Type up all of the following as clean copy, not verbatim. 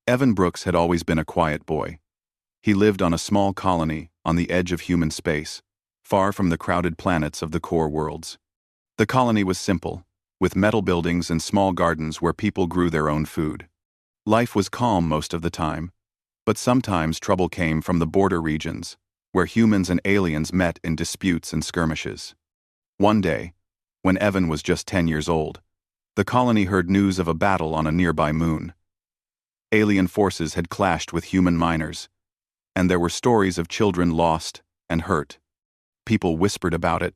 Evan Brooks had always been a quiet boy. He lived on a small colony on the edge of human space, far from the crowded planets of the core worlds. The colony was simple, with metal buildings and small gardens where people grew their own food. Life was calm most of the time, but sometimes trouble came from the border regions, where humans and aliens met in disputes and skirmishes. One day, when Evan was just 10 years old, the colony heard news of a battle on a nearby moon. Alien forces had clashed with human miners, and there were stories of children lost and hurt. People whispered about it,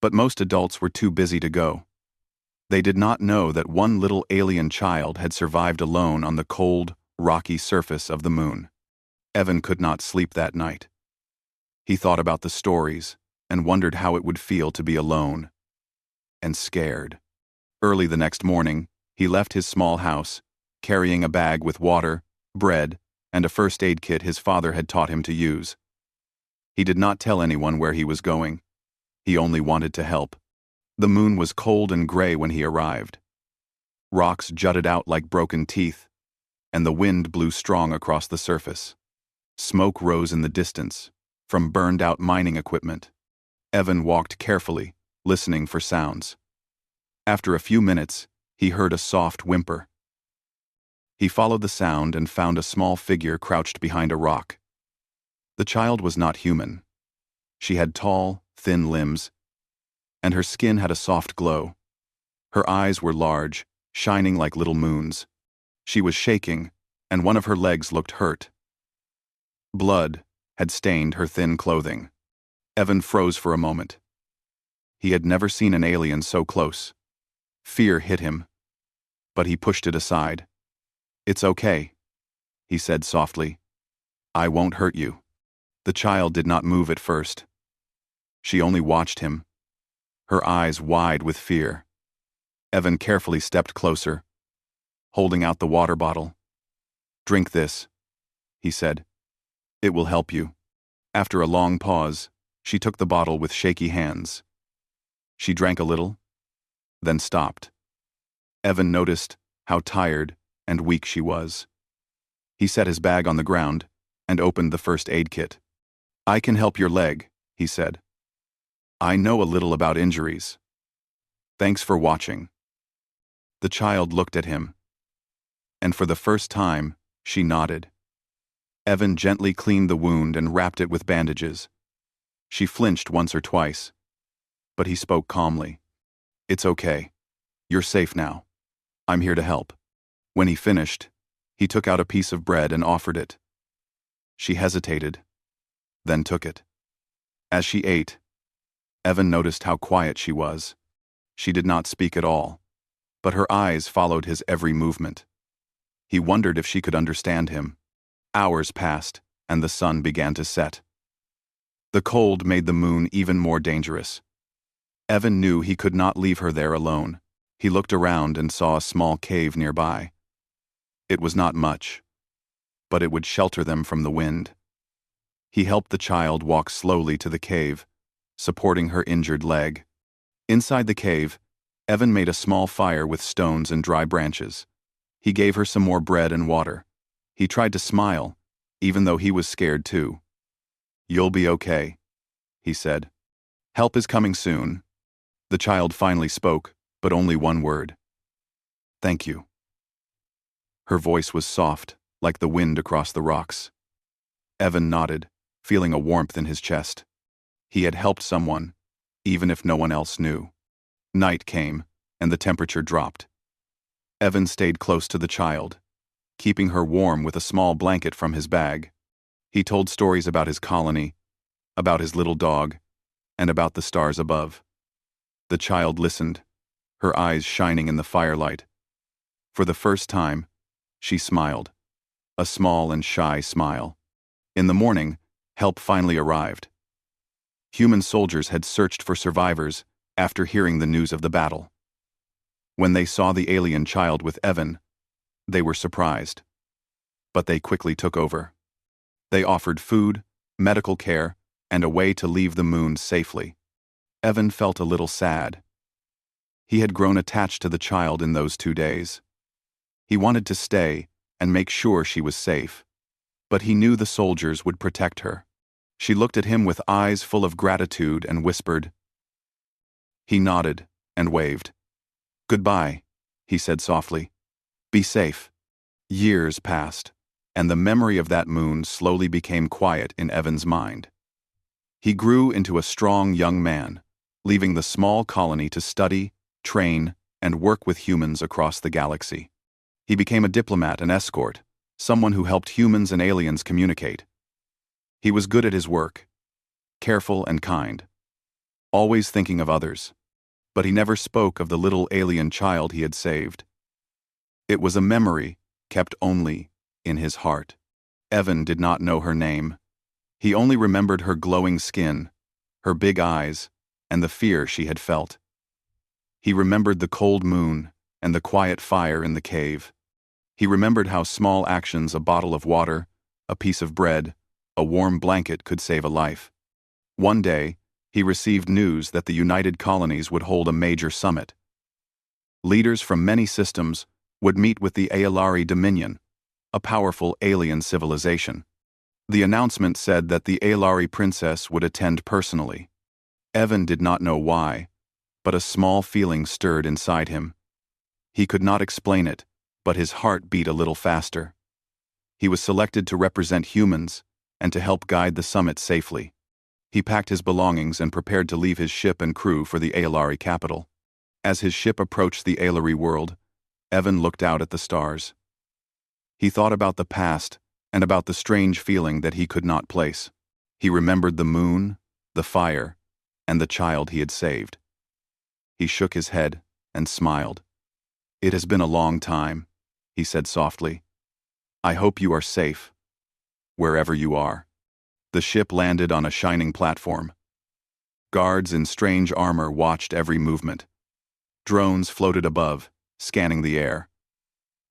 but most adults were too busy to go. They did not know that one little alien child had survived alone on the cold, rocky surface of the moon. Evan could not sleep that night. He thought about the stories and wondered how it would feel to be alone and scared. Early the next morning, he left his small house, carrying a bag with water, bread, and a first aid kit his father had taught him to use. He did not tell anyone where he was going. He only wanted to help. The moon was cold and gray when he arrived. Rocks jutted out like broken teeth, and the wind blew strong across the surface. Smoke rose in the distance, from burned-out mining equipment. Evan walked carefully, listening for sounds. After a few minutes, he heard a soft whimper. He followed the sound and found a small figure crouched behind a rock. The child was not human. She had tall, thin limbs, and her skin had a soft glow. Her eyes were large, shining like little moons. She was shaking, and one of her legs looked hurt. Blood had stained her thin clothing. Evan froze for a moment. He had never seen an alien so close. Fear hit him, but he pushed it aside. "It's okay," he said softly. "I won't hurt you." The child did not move at first. She only watched him, her eyes wide with fear. Evan carefully stepped closer, holding out the water bottle. "Drink this," he said. "It will help you." After a long pause, she took the bottle with shaky hands. She drank a little, then stopped. Evan noticed how tired and weak she was. He set his bag on the ground and opened the first aid kit. "I can help your leg," he said. "I know a little about injuries. Thanks for watching." The child looked at him, and for the first time, she nodded. Evan gently cleaned the wound and wrapped it with bandages. She flinched once or twice, but he spoke calmly. "It's okay. You're safe now. I'm here to help." When he finished, he took out a piece of bread and offered it. She hesitated, then took it. As she ate, Evan noticed how quiet she was. She did not speak at all, but her eyes followed his every movement. He wondered if she could understand him. Hours passed, and the sun began to set. The cold made the moon even more dangerous. Evan knew he could not leave her there alone. He looked around and saw a small cave nearby. It was not much, but it would shelter them from the wind. He helped the child walk slowly to the cave, supporting her injured leg. Inside the cave, Evan made a small fire with stones and dry branches. He gave her some more bread and water. He tried to smile, even though he was scared too. "You'll be okay," he said. "Help is coming soon." The child finally spoke, but only one word. "Thank you." Her voice was soft, like the wind across the rocks. Evan nodded, feeling a warmth in his chest. He had helped someone, even if no one else knew. Night came, and the temperature dropped. Evan stayed close to the child, keeping her warm with a small blanket from his bag. He told stories about his colony, about his little dog, and about the stars above. The child listened, her eyes shining in the firelight. For the first time, she smiled, a small and shy smile. In the morning, help finally arrived. Human soldiers had searched for survivors after hearing the news of the battle. When they saw the alien child with Evan, they were surprised. But they quickly took over. They offered food, medical care, and a way to leave the moon safely. Evan felt a little sad. He had grown attached to the child in those 2 days. He wanted to stay and make sure she was safe. But he knew the soldiers would protect her. She looked at him with eyes full of gratitude and whispered. He nodded and waved. "Goodbye," he said softly. "Be safe." Years passed, and the memory of that moon slowly became quiet in Evan's mind. He grew into a strong young man, leaving the small colony to study, train, and work with humans across the galaxy. He became a diplomat and escort, someone who helped humans and aliens communicate. He was good at his work, careful and kind, always thinking of others, but he never spoke of the little alien child he had saved. It was a memory kept only in his heart. Evan did not know her name. He only remembered her glowing skin, her big eyes, and the fear she had felt. He remembered the cold moon and the quiet fire in the cave. He remembered how small actions, a bottle of water, a piece of bread, a warm blanket could save a life. One day, he received news that the United Colonies would hold a major summit. Leaders from many systems would meet with the Aelari Dominion, a powerful alien civilization. The announcement said that the Aelari princess would attend personally. Evan did not know why, but a small feeling stirred inside him. He could not explain it, but his heart beat a little faster. He was selected to represent humans and to help guide the summit safely. He packed his belongings and prepared to leave his ship and crew for the Aelari capital. As his ship approached the Aelari world, Evan looked out at the stars. He thought about the past and about the strange feeling that he could not place. He remembered the moon, the fire, and the child he had saved. He shook his head and smiled. "It has been a long time," he said softly. "I hope you are safe, wherever you are." The ship landed on a shining platform. Guards in strange armor watched every movement. Drones floated above, scanning the air.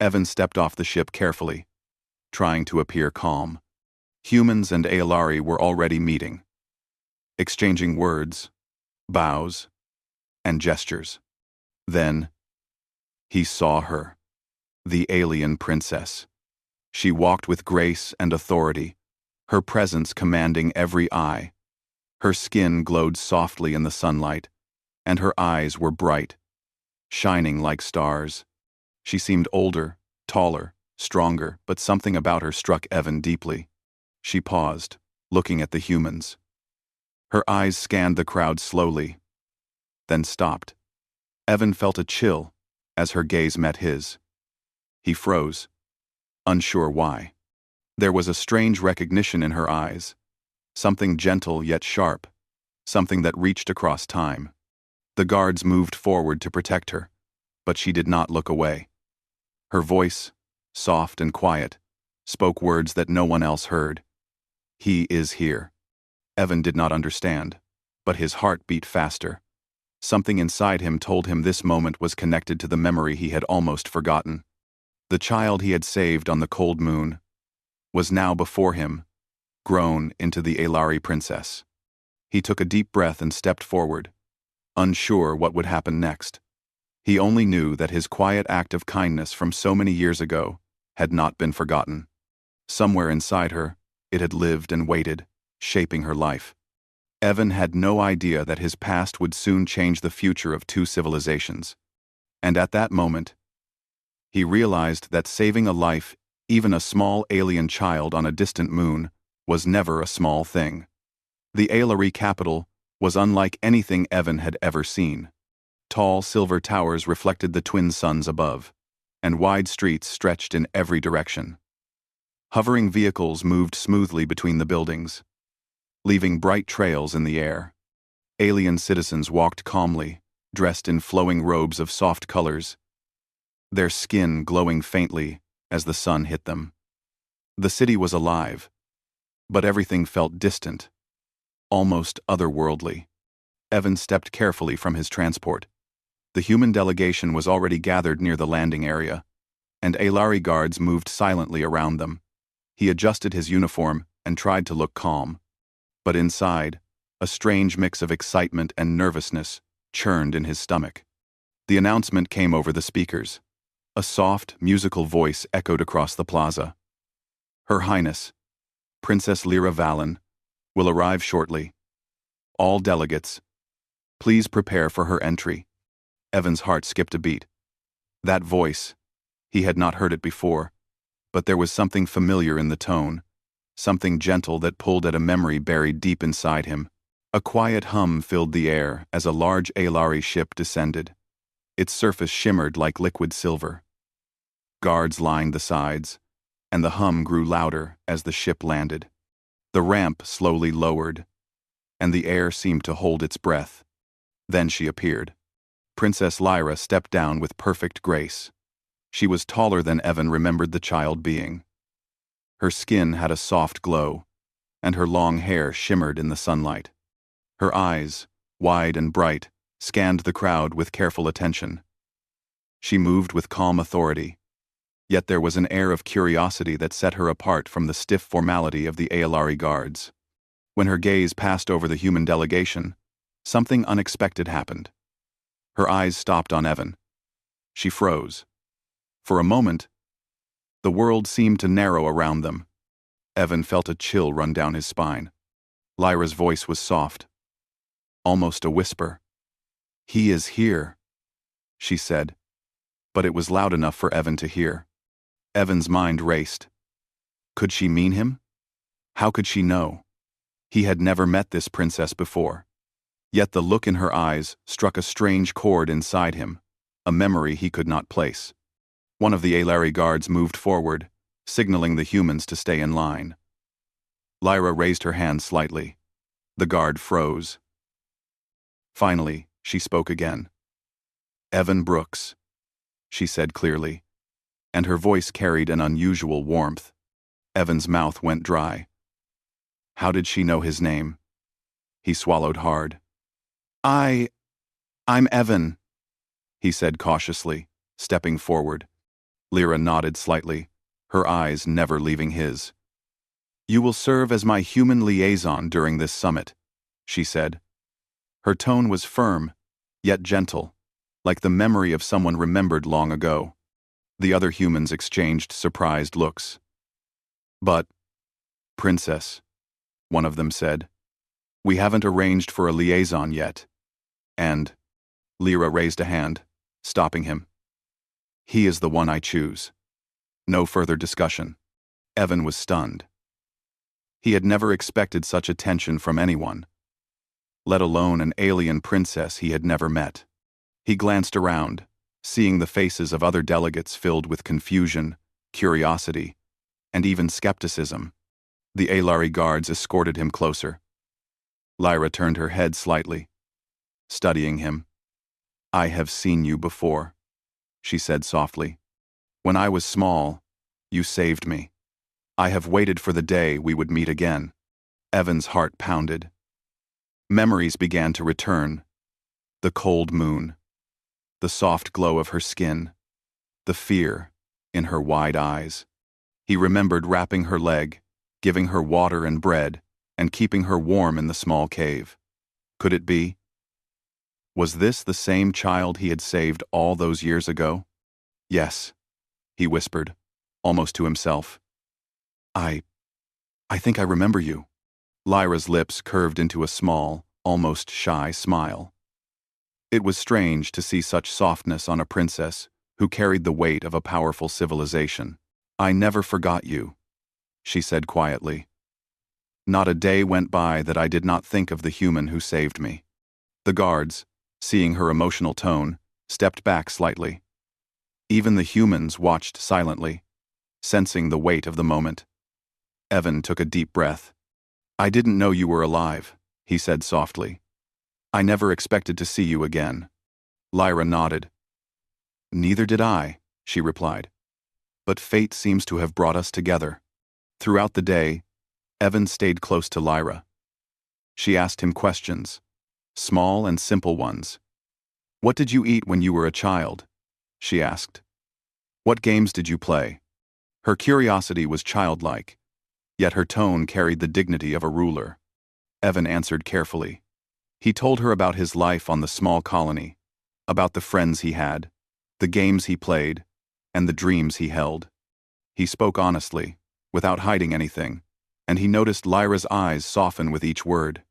Evan stepped off the ship carefully, trying to appear calm. Humans and Aelari were already meeting, exchanging words, bows, and gestures. Then, he saw her, the alien princess. She walked with grace and authority, her presence commanding every eye. Her skin glowed softly in the sunlight, and her eyes were bright, shining like stars. She seemed older, taller, stronger, but something about her struck Evan deeply. She paused, looking at the humans. Her eyes scanned the crowd slowly, then stopped. Evan felt a chill as her gaze met his. He froze, unsure why. There was a strange recognition in her eyes, something gentle yet sharp, something that reached across time. The guards moved forward to protect her, but she did not look away. Her voice, soft and quiet, spoke words that no one else heard. "He is here." Evan did not understand, but his heart beat faster. Something inside him told him this moment was connected to the memory he had almost forgotten. The child he had saved on the cold moon was now before him, grown into the Aelari princess. He took a deep breath and stepped forward, unsure what would happen next. He only knew that his quiet act of kindness from so many years ago had not been forgotten. Somewhere inside her, it had lived and waited, shaping her life. Evan had no idea that his past would soon change the future of two civilizations. And at that moment, he realized that saving a life, even a small alien child on a distant moon, was never a small thing. The Aelari capital was unlike anything Evan had ever seen. Tall silver towers reflected the twin suns above, and wide streets stretched in every direction. Hovering vehicles moved smoothly between the buildings, leaving bright trails in the air. Alien citizens walked calmly, dressed in flowing robes of soft colors, their skin glowing faintly as the sun hit them. The city was alive, but everything felt distant, almost otherworldly. Evan stepped carefully from his transport. The human delegation was already gathered near the landing area, and Aelari guards moved silently around them. He adjusted his uniform and tried to look calm. But inside, a strange mix of excitement and nervousness churned in his stomach. The announcement came over the speakers. A soft, musical voice echoed across the plaza. "Her Highness, Princess Lyra Valen, will arrive shortly. All delegates, please prepare for her entry." Evan's heart skipped a beat. That voice, he had not heard it before, but there was something familiar in the tone, something gentle that pulled at a memory buried deep inside him. A quiet hum filled the air as a large Aelari ship descended. Its surface shimmered like liquid silver. Guards lined the sides, and the hum grew louder as the ship landed. The ramp slowly lowered, and the air seemed to hold its breath. Then she appeared. Princess Lyra stepped down with perfect grace. She was taller than Evan remembered the child being. Her skin had a soft glow, and her long hair shimmered in the sunlight. Her eyes, wide and bright, scanned the crowd with careful attention. She moved with calm authority, yet there was an air of curiosity that set her apart from the stiff formality of the Aelari guards. When her gaze passed over the human delegation, something unexpected happened. Her eyes stopped on Evan. She froze. For a moment, the world seemed to narrow around them. Evan felt a chill run down his spine. Lyra's voice was soft, almost a whisper. "He is here," she said, but it was loud enough for Evan to hear. Evan's mind raced. Could she mean him? How could she know? He had never met this princess before. Yet the look in her eyes struck a strange chord inside him, a memory he could not place. One of the Aelari guards moved forward, signaling the humans to stay in line. Lyra raised her hand slightly. The guard froze. Finally, she spoke again. "Evan Brooks," she said clearly, and her voice carried an unusual warmth. Evan's mouth went dry. How did she know his name? He swallowed hard. I'm Evan," he said cautiously, stepping forward. Lyra nodded slightly, her eyes never leaving his. "You will serve as my human liaison during this summit," she said. Her tone was firm, yet gentle, like the memory of someone remembered long ago. The other humans exchanged surprised looks. "But, Princess," one of them said, "we haven't arranged for a liaison yet." And Lyra raised a hand, stopping him. "He is the one I choose." No further discussion. Evan was stunned. He had never expected such attention from anyone, let alone an alien princess he had never met. He glanced around, seeing the faces of other delegates filled with confusion, curiosity, and even skepticism. The Aelari guards escorted him closer. Lyra turned her head slightly, studying him. "I have seen you before," she said softly. "When I was small, you saved me. I have waited for the day we would meet again." Evan's heart pounded. Memories began to return. The cold moon, the soft glow of her skin, the fear in her wide eyes. He remembered wrapping her leg, giving her water and bread, and keeping her warm in the small cave. Could it be? Was this the same child he had saved all those years ago? "Yes," he whispered, almost to himself. I think I remember you." Lyra's lips curved into a small, almost shy smile. It was strange to see such softness on a princess who carried the weight of a powerful civilization. "I never forgot you," she said quietly. "Not a day went by that I did not think of the human who saved me." The guards, seeing her emotional tone, stepped back slightly. Even the humans watched silently, sensing the weight of the moment. Evan took a deep breath. "I didn't know you were alive," he said softly. "I never expected to see you again." Lyra nodded. "Neither did I," she replied. "But fate seems to have brought us together." Throughout the day, Evan stayed close to Lyra. She asked him questions, small and simple ones. "What did you eat when you were a child?" she asked. "What games did you play?" Her curiosity was childlike, yet her tone carried the dignity of a ruler. Evan answered carefully. He told her about his life on the small colony, about the friends he had, the games he played, and the dreams he held. He spoke honestly, without hiding anything, and he noticed Lyra's eyes soften with each word.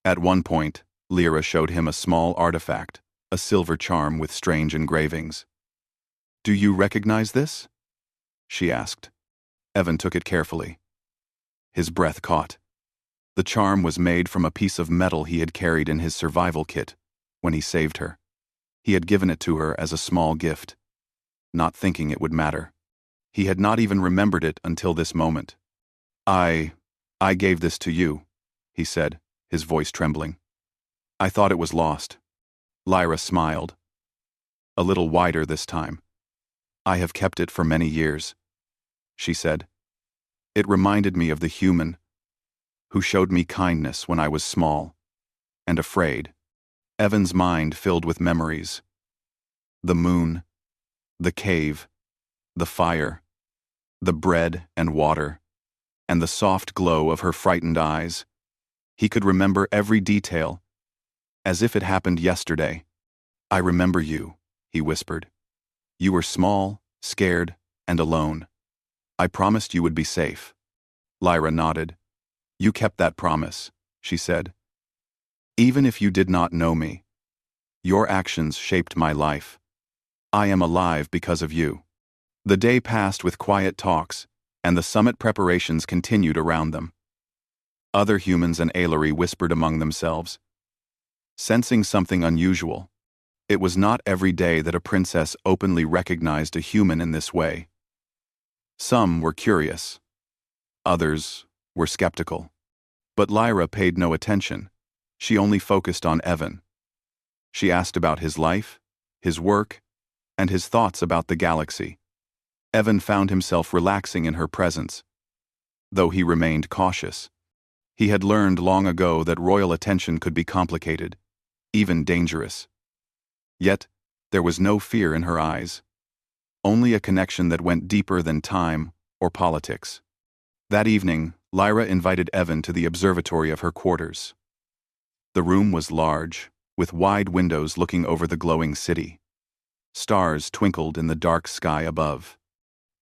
At one point, Lyra showed him a small artifact, a silver charm with strange engravings. "Do you recognize this?" she asked. Evan took it carefully. His breath caught. The charm was made from a piece of metal he had carried in his survival kit when he saved her. He had given it to her as a small gift, not thinking it would matter. He had not even remembered it until this moment. I gave this to you," he said, his voice trembling. "I thought it was lost." Lyra smiled. A little wider this time. "I have kept it for many years," she said. "It reminded me of the human who showed me kindness when I was small and afraid." Evan's mind filled with memories. The moon, the cave, the fire, the bread and water, and the soft glow of her frightened eyes. He could remember every detail, as if it happened yesterday. "I remember you," he whispered. "You were small, scared, and alone. I promised you would be safe." Lyra nodded. "You kept that promise," she said. "Even if you did not know me, your actions shaped my life. I am alive because of you." The day passed with quiet talks, and the summit preparations continued around them. Other humans and Aelari whispered among themselves, sensing something unusual. It was not every day that a princess openly recognized a human in this way. Some were curious. Others were skeptical. But Lyra paid no attention. She only focused on Evan. She asked about his life, his work, and his thoughts about the galaxy. Evan found himself relaxing in her presence, though he remained cautious. He had learned long ago that royal attention could be complicated, even dangerous. Yet, there was no fear in her eyes, only a connection that went deeper than time or politics. That evening, Lyra invited Evan to the observatory of her quarters. The room was large, with wide windows looking over the glowing city. Stars twinkled in the dark sky above.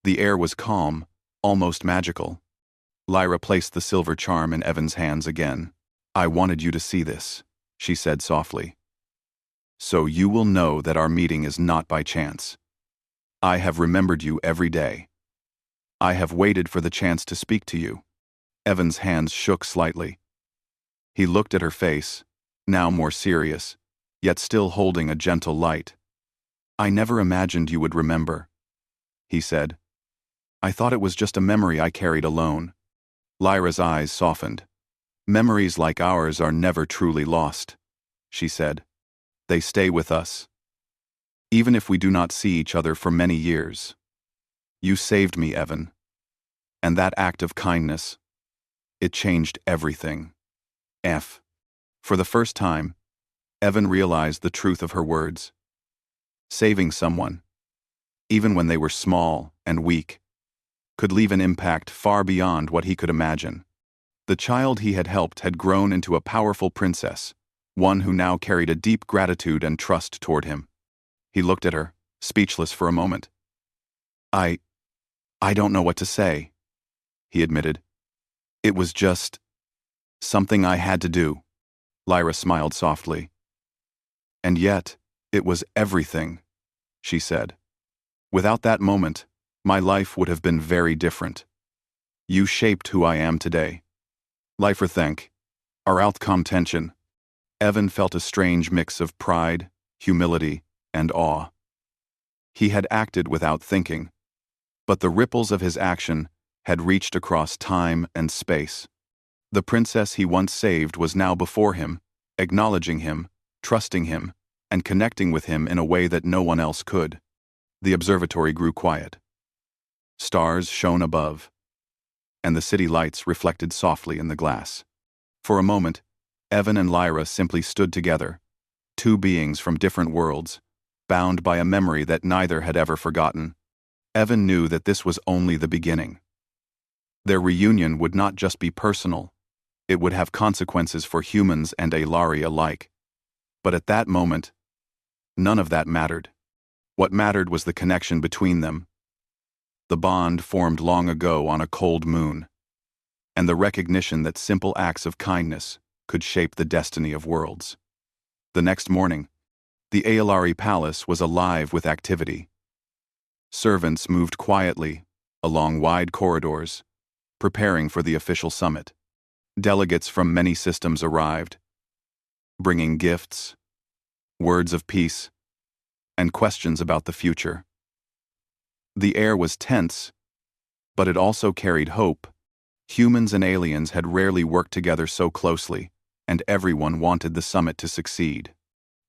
The air was calm, almost magical. Lyra placed the silver charm in Evan's hands again. "I wanted you to see this," she said softly. "So you will know that our meeting is not by chance. I have remembered you every day. I have waited for the chance to speak to you." Evan's hands shook slightly. He looked at her face, now more serious, yet still holding a gentle light. "I never imagined you would remember," he said. "I thought it was just a memory I carried alone." Lyra's eyes softened. "Memories like ours are never truly lost," she said. "They stay with us, even if we do not see each other for many years. You saved me, Evan. And that act of kindness, it changed everything." For the first time, Evan realized the truth of her words. Saving someone, even when they were small and weak, could leave an impact far beyond what he could imagine. The child he had helped had grown into a powerful princess, one who now carried a deep gratitude and trust toward him. He looked at her, speechless for a moment. I don't know what to say," he admitted. "It was just something I had to do." Lyra smiled softly. "And yet, it was everything," she said. "Without that moment, my life would have been very different. You shaped who I am today. Lifer thank. Our outcome tension." Evan felt a strange mix of pride, humility, and awe. He had acted without thinking, but the ripples of his action had reached across time and space. The princess he once saved was now before him, acknowledging him, trusting him, and connecting with him in a way that no one else could. The observatory grew quiet. Stars shone above, and the city lights reflected softly in the glass. For a moment, Evan and Lyra simply stood together, two beings from different worlds, bound by a memory that neither had ever forgotten. Evan knew that this was only the beginning. Their reunion would not just be personal, it would have consequences for humans and Aelari alike. But at that moment, none of that mattered. What mattered was the connection between them, the bond formed long ago on a cold moon, and the recognition that simple acts of kindness could shape the destiny of worlds. The next morning, the Aolari Palace was alive with activity. Servants moved quietly along wide corridors, preparing for the official summit. Delegates from many systems arrived, bringing gifts, words of peace, and questions about the future. The air was tense, but it also carried hope. Humans and aliens had rarely worked together so closely, and everyone wanted the summit to succeed.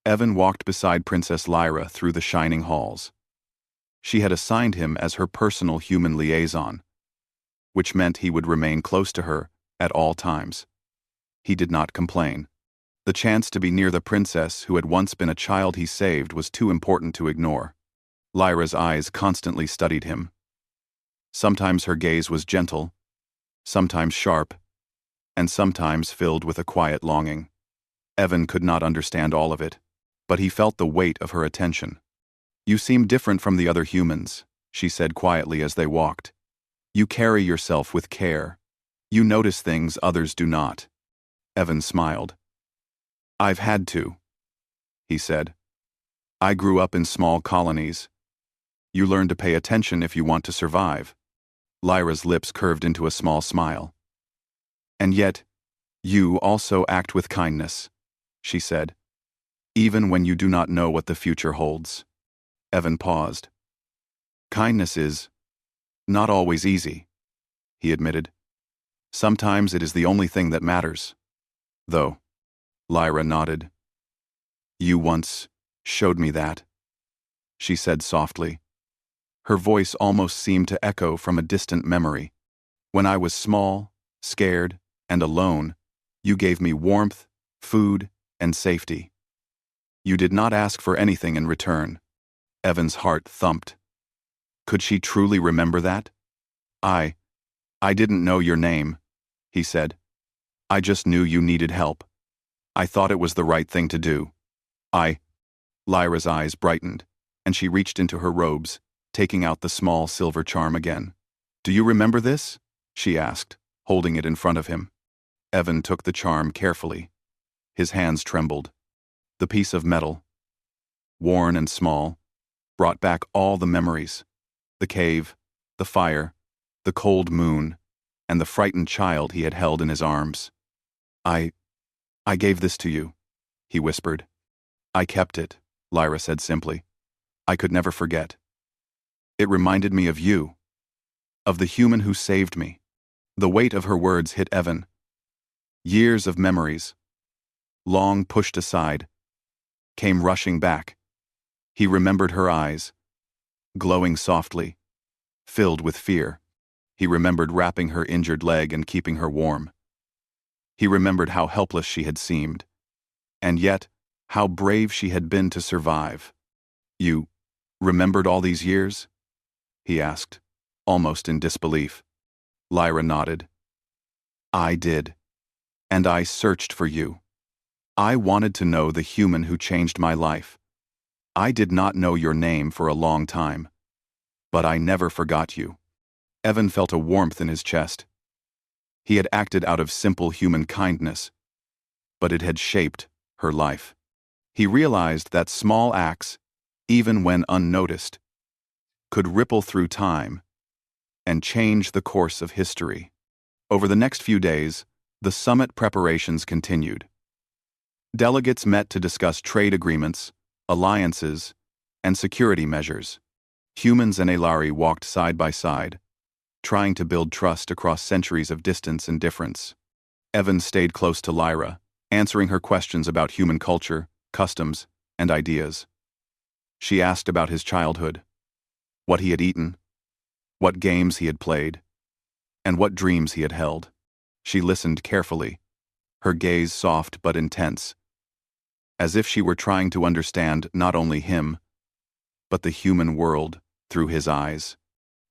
Evan walked beside Princess Lyra through the shining halls. She had assigned him as her personal human liaison, which meant he would remain close to her at all times. He did not complain. The chance to be near the princess who had once been a child he saved was too important to ignore. Lyra's eyes constantly studied him. Sometimes her gaze was gentle, sometimes sharp, and sometimes filled with a quiet longing. Evan could not understand all of it, but he felt the weight of her attention. "You seem different from the other humans," she said quietly as they walked. "You carry yourself with care. You notice things others do not." Evan smiled. "I've had to," he said. "I grew up in small colonies. You learn to pay attention if you want to survive." Lyra's lips curved into a small smile. "And yet, you also act with kindness," she said, "even when you do not know what the future holds." Evan paused. "Kindness is not always easy," he admitted. "Sometimes it is the only thing that matters, though." Lyra nodded. "You once showed me that," she said softly. Her voice almost seemed to echo from a distant memory. "When I was small, scared, and alone, you gave me warmth, food, and safety. You did not ask for anything in return." Evan's heart thumped. Could she truly remember that? I didn't know your name," he said. "I just knew you needed help. I thought it was the right thing to do. Lyra's eyes brightened, and she reached into her robes, taking out the small silver charm again. "Do you remember this?" she asked, holding it in front of him. Evan took the charm carefully. His hands trembled. The piece of metal, worn and small, brought back all the memories: the cave, the fire, the cold moon, and the frightened child he had held in his arms. I gave this to you," he whispered. "I kept it," Lyra said simply. "I could never forget. It reminded me of you, of the human who saved me." The weight of her words hit Evan. Years of memories, long pushed aside, came rushing back. He remembered her eyes, glowing softly, filled with fear. He remembered wrapping her injured leg and keeping her warm. He remembered how helpless she had seemed, and yet how brave she had been to survive. "You remembered all these years?" he asked, almost in disbelief. Lyra nodded. "I did, and I searched for you. I wanted to know the human who changed my life. I did not know your name for a long time, but I never forgot you." Evan felt a warmth in his chest. He had acted out of simple human kindness, but it had shaped her life. He realized that small acts, even when unnoticed, could ripple through time and change the course of history. Over the next few days, the summit preparations continued. Delegates met to discuss trade agreements, alliances, and security measures. Humans and Aolari walked side by side, trying to build trust across centuries of distance and difference. Evan stayed close to Lyra, answering her questions about human culture, customs, and ideas. She asked about his childhood, what he had eaten, what games he had played, and what dreams he had held. She listened carefully, her gaze soft but intense, as if she were trying to understand not only him, but the human world through his eyes.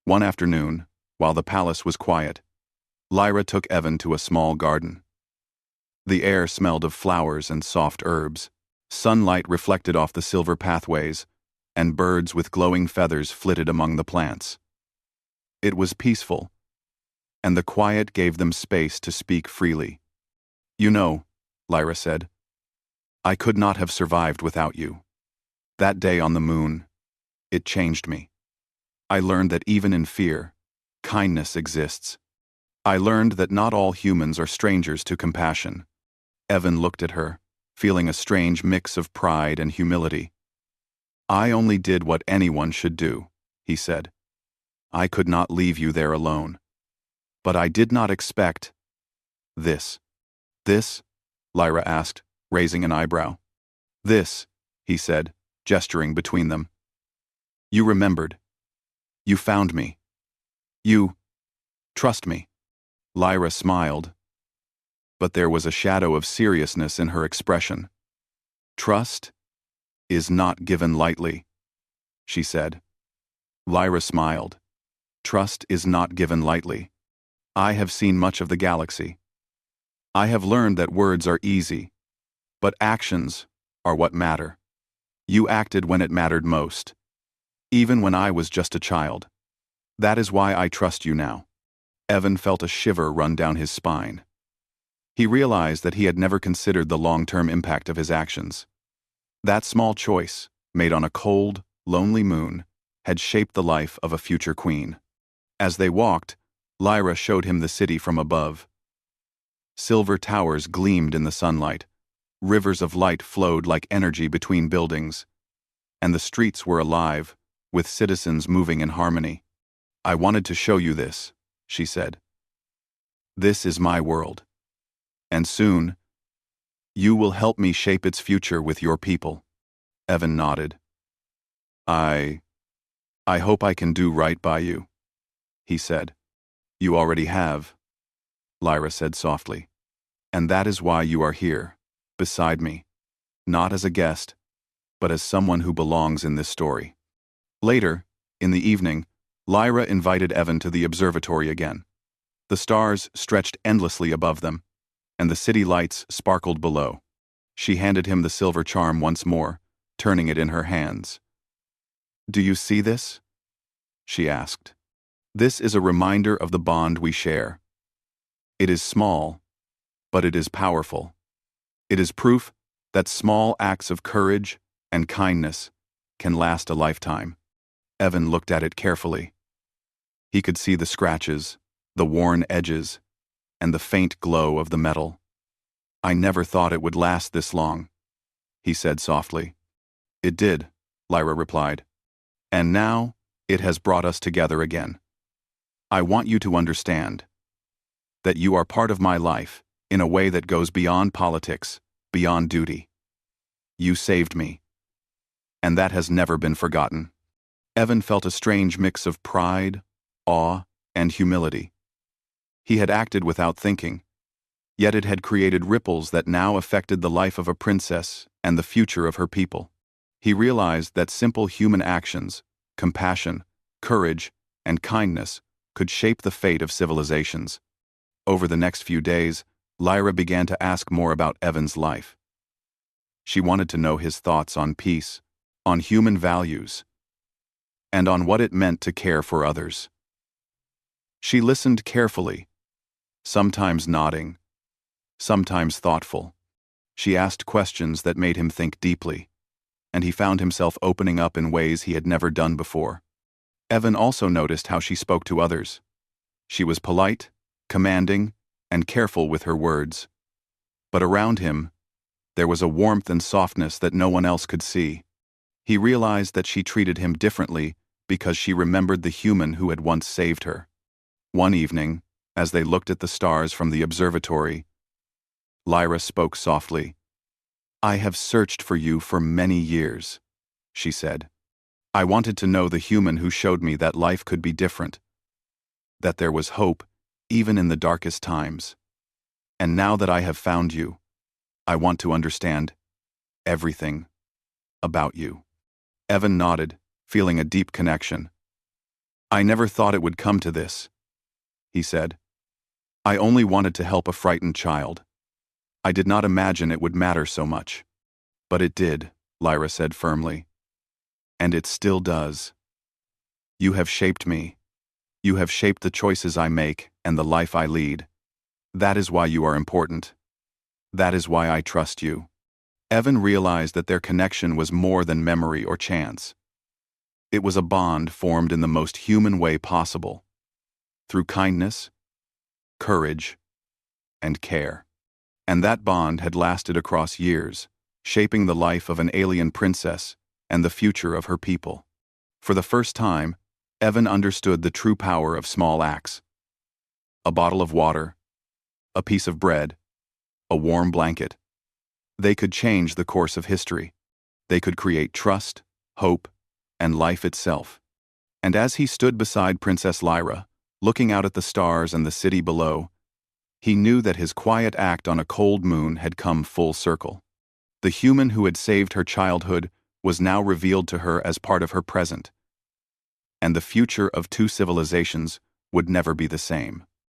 One afternoon, while the palace was quiet, Lyra took Evan to a small garden. The air smelled of flowers and soft herbs. Sunlight reflected off the silver pathways, and birds with glowing feathers flitted among the plants. It was peaceful, and the quiet gave them space to speak freely. "You know," Lyra said, "I could not have survived without you. That day on the moon, it changed me. I learned that even in fear, kindness exists. I learned that not all humans are strangers to compassion." Evan looked at her, feeling a strange mix of pride and humility. "I only did what anyone should do," he said. "I could not leave you there alone. But I did not expect this." "This?" Lyra asked, raising an eyebrow. "This," he said, gesturing between them. "You remembered. You found me. You trust me." Lyra smiled, but there was a shadow of seriousness in her expression. "Trust is not given lightly," she said. Lyra smiled. "Trust is not given lightly. I have seen much of the galaxy. I have learned that words are easy, but actions are what matter. You acted when it mattered most, even when I was just a child. That is why I trust you now." Evan felt a shiver run down his spine. He realized that he had never considered the long-term impact of his actions. That small choice, made on a cold, lonely moon, had shaped the life of a future queen. As they walked, Lyra showed him the city from above. Silver towers gleamed in the sunlight, rivers of light flowed like energy between buildings, and the streets were alive, with citizens moving in harmony. "I wanted to show you this," she said. "This is my world. And soon, you will help me shape its future with your people." Evan nodded. I hope I can do right by you," he said. "You already have," Lyra said softly. "And that is why you are here, beside me, not as a guest, but as someone who belongs in this story." Later, in the evening, Lyra invited Evan to the observatory again. The stars stretched endlessly above them, and the city lights sparkled below. She handed him the silver charm once more, turning it in her hands. "Do you see this?" she asked. "This is a reminder of the bond we share. It is small, but it is powerful. It is proof that small acts of courage and kindness can last a lifetime." Evan looked at it carefully. He could see the scratches, the worn edges, and the faint glow of the metal. "I never thought it would last this long," he said softly. "It did," Lyra replied. "And now it has brought us together again. I want you to understand that you are part of my life in a way that goes beyond politics, beyond duty. You saved me, and that has never been forgotten." Evan felt a strange mix of pride, awe, and humility. He had acted without thinking, yet it had created ripples that now affected the life of a princess and the future of her people. He realized that simple human actions, compassion, courage, and kindness could shape the fate of civilizations. Over the next few days, Lyra began to ask more about Evan's life. She wanted to know his thoughts on peace, on human values, and on what it meant to care for others. She listened carefully, sometimes nodding, sometimes thoughtful. She asked questions that made him think deeply, and he found himself opening up in ways he had never done before. Evan also noticed how she spoke to others. She was polite, commanding, and careful with her words. But around him, there was a warmth and softness that no one else could see. He realized that she treated him differently because she remembered the human who had once saved her. One evening, as they looked at the stars from the observatory, Lyra spoke softly. "I have searched for you for many years," she said. "I wanted to know the human who showed me that life could be different, that there was hope even in the darkest times. And now that I have found you, I want to understand everything about you." Evan nodded, feeling a deep connection. "I never thought it would come to this," he said. "I only wanted to help a frightened child. I did not imagine it would matter so much." "But it did," Lyra said firmly. "And it still does. You have shaped me. You have shaped the choices I make and the life I lead. That is why you are important. That is why I trust you." Evan realized that their connection was more than memory or chance. It was a bond formed in the most human way possible, through kindness, courage, and care. And that bond had lasted across years, shaping the life of an alien princess and the future of her people. For the first time, Evan understood the true power of small acts. A bottle of water, a piece of bread, a warm blanket. They could change the course of history. They could create trust, hope, and life itself. And as he stood beside Princess Lyra, looking out at the stars and the city below, he knew that his quiet act on a cold moon had come full circle. The human who had saved her childhood was now revealed to her as part of her present, and the future of two civilizations would never be the same.